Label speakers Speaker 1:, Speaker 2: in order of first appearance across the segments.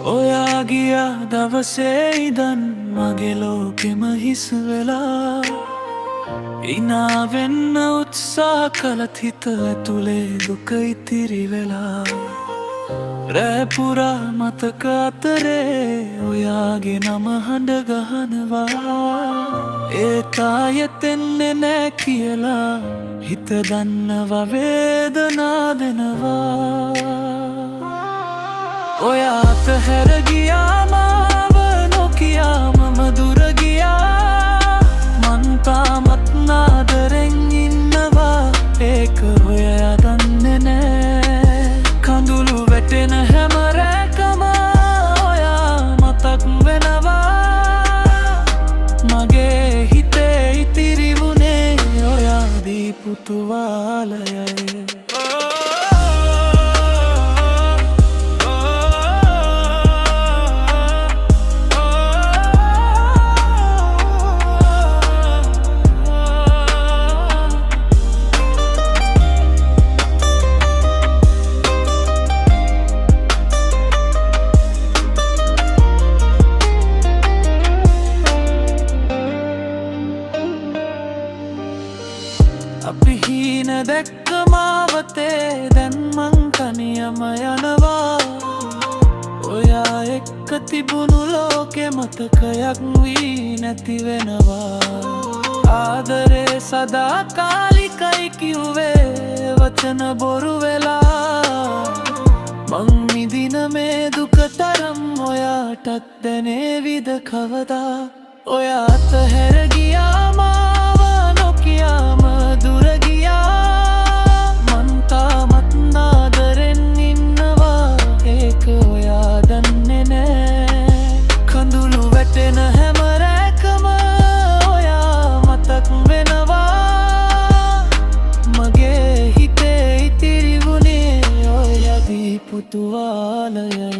Speaker 1: ඔයා ගියා දවසේ ඉඳන් මගේ ලෝකෙම හිස් වෙලා ඉනාවෙන්න උත්සාහ කළත් හිත ඇතුලේ දුක ඉතිරි වෙලා රැපුරා මතක අතරේ ඔයාගේ නම හඬ ගහනවා ඒත් ආයෙත් එන්නේ නෑ කියලා හිත දන්නවා වේදනා දෙනවා ඔයා අතහැර ගියා මාව නොකියා මම දුර ගියා මං තාමත් නාදරෙන් ඉන්නවා ඒක ඔයා දන්නේ නෑ කඳුළු වැටෙන හැම රැකම ඔයා මතක් වෙනවා මගේ හිතේ ඉතිරි වුණේ ඔයා දීපු තුවාලයයි අපි හීන දැක්ක මාවතේ දැන් මං තනියම යනවා ඔයා එක්ක තිබුණු ලෝකෙ මතකයක් වී නැති වෙනවා ආදරේ සදාකාලිකයි කිව්වේ වචන බොරු වෙලා මං මිදින මේ දුක තරම් ඔයාටත් දැනේවිද කවදා ඔයා අතහැර ගියා මාව නොකියාම දුර ගියා මං තාමත් නාදරෙන් ඉන්නවා ඒක ඔයා දන්නේ නෑ කඳුළු වැටෙන හැම රැකම ඔයා මතක් වෙනවා මගේ හිතේ ඉතිරි වුණේ ඔයා දීපු තුවාලයයි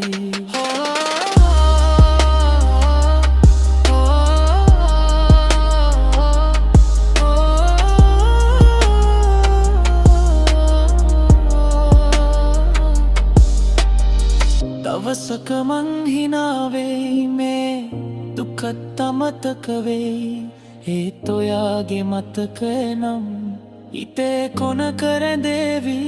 Speaker 1: දවසක මං හිනාවෙයි මේ දුකත් අමතක වෙයි ඒත් ඔයාගේ මතකය නම් හිතේ කොනක රැඳේවි